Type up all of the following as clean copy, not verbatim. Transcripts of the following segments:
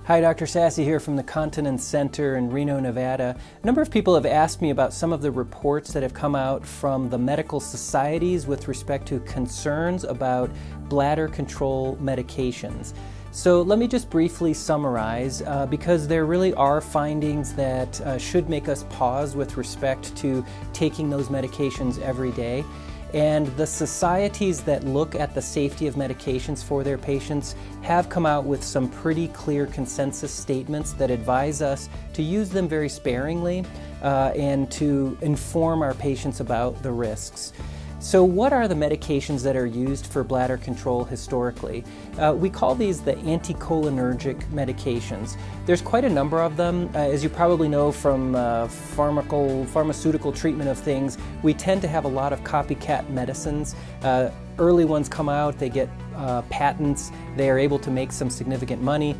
Hi, Dr. Sasse here from the Continence Center in Reno, Nevada. A number of people have asked me about some of the reports that have come out from the medical societies with respect to concerns about bladder control medications. So let me just briefly summarize, because there really are findings that should make us pause with respect to taking those medications every day. And the societies that look at the safety of medications for their patients have come out with some pretty clear consensus statements that advise us to use them very sparingly and to inform our patients about the risks. So what are the medications that are used for bladder control historically? We call these the anticholinergic medications. There's quite a number of them. As you probably know from pharmaceutical treatment of things, we tend to have a lot of copycat medicines. Early ones come out, they get patents, they are able to make some significant money.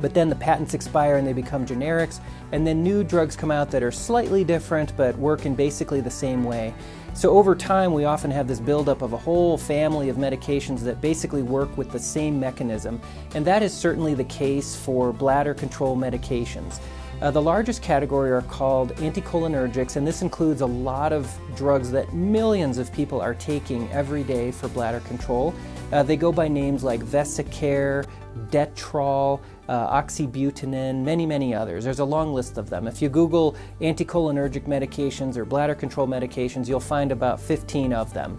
But then the patents expire and they become generics, and then new drugs come out that are slightly different but work in basically the same way. So over time we often have this buildup of a whole family of medications that basically work with the same mechanism, and that is certainly the case for bladder control medications. The largest category are called anticholinergics, and this includes a lot of drugs that millions of people are taking every day for bladder control. They go by names like Vesicare, Detrol, oxybutynin, many others. There's a long list of them. If you Google anticholinergic medications or bladder control medications, you'll find about 15 of them.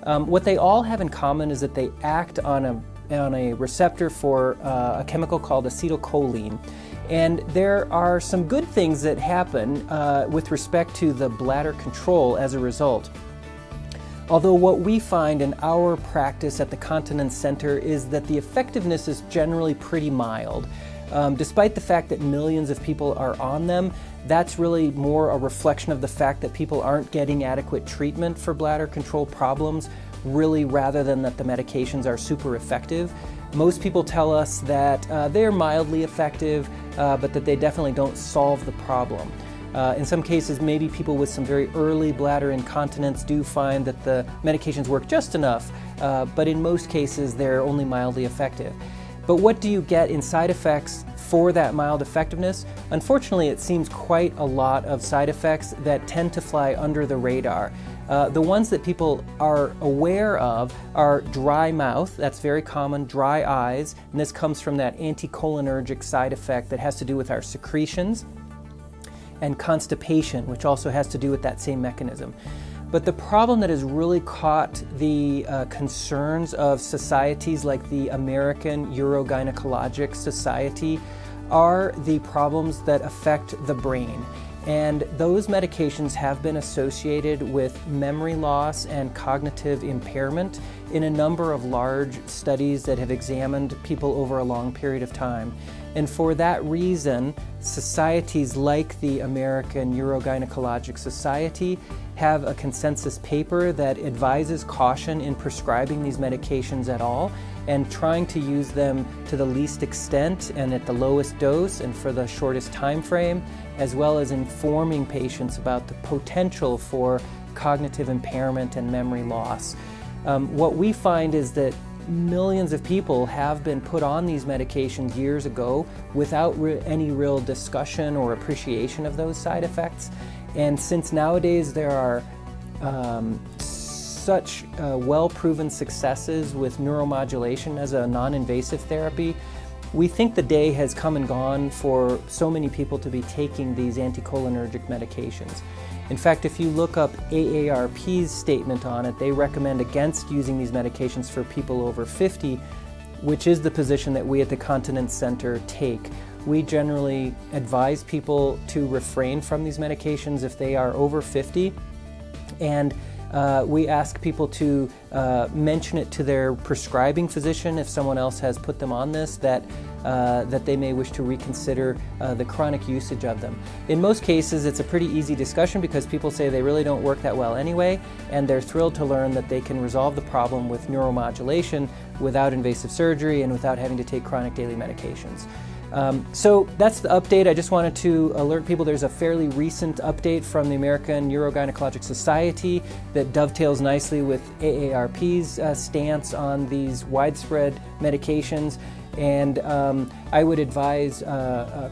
What they all have in common is that they act on a receptor for a chemical called acetylcholine. And there are some good things that happen with respect to the bladder control as a result. Although what we find in our practice at the Continence Center is that the effectiveness is generally pretty mild. Despite the fact that millions of people are on them, that's really more a reflection of the fact that people aren't getting adequate treatment for bladder control problems, really, rather than that the medications are super effective. Most people tell us that they're mildly effective, but that they definitely don't solve the problem. In some cases, maybe people with some very early bladder incontinence do find that the medications work just enough, but in most cases they're only mildly effective. But what do you get in side effects for that mild effectiveness? Unfortunately, it seems quite a lot of side effects that tend to fly under the radar. The ones that people are aware of are dry mouth, that's very common, dry eyes, and this comes from that anticholinergic side effect that has to do with our secretions, and constipation, which also has to do with that same mechanism. But the problem that has really caught the concerns of societies like the American Urogynecologic Society are the problems that affect the brain. And those medications have been associated with memory loss and cognitive impairment in a number of large studies that have examined people over a long period of time. And for that reason, societies like the American Urogynecologic Society have a consensus paper that advises caution in prescribing these medications at all and trying to use them to the least extent and at the lowest dose and for the shortest time frame, as well as informing patients about the potential for cognitive impairment and memory loss. What we find is that millions of people have been put on these medications years ago without any real discussion or appreciation of those side effects. And since nowadays there are such well-proven successes with neuromodulation as a non-invasive therapy, we think the day has come and gone for so many people to be taking these anticholinergic medications. In fact, if you look up AARP's statement on it, they recommend against using these medications for people over 50, which is the position that we at the Continence Center take. We generally advise people to refrain from these medications if they are over 50, and we ask people to mention it to their prescribing physician if someone else has put them on this, that they may wish to reconsider the chronic usage of them. In most cases, it's a pretty easy discussion because people say they really don't work that well anyway, and they're thrilled to learn that they can resolve the problem with neuromodulation without invasive surgery and without having to take chronic daily medications. So that's the update. I just wanted to alert people there's a fairly recent update from the American Urogynecologic Society that dovetails nicely with AARP's stance on these widespread medications. And I would advise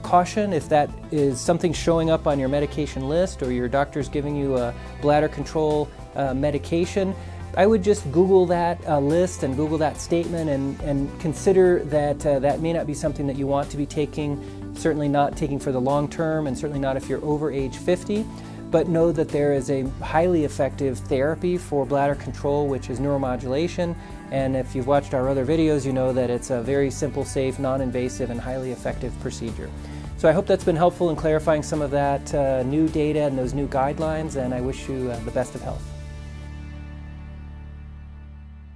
caution if that is something showing up on your medication list or your doctor's giving you a bladder control medication. I would just Google that list and Google that statement and consider that that may not be something that you want to be taking, certainly not taking for the long term, and certainly not if you're over age 50. But know that there is a highly effective therapy for bladder control, which is neuromodulation. And if you've watched our other videos, you know that it's a very simple, safe, non-invasive, and highly effective procedure. So I hope that's been helpful in clarifying some of that new data and those new guidelines, and I wish you the best of health.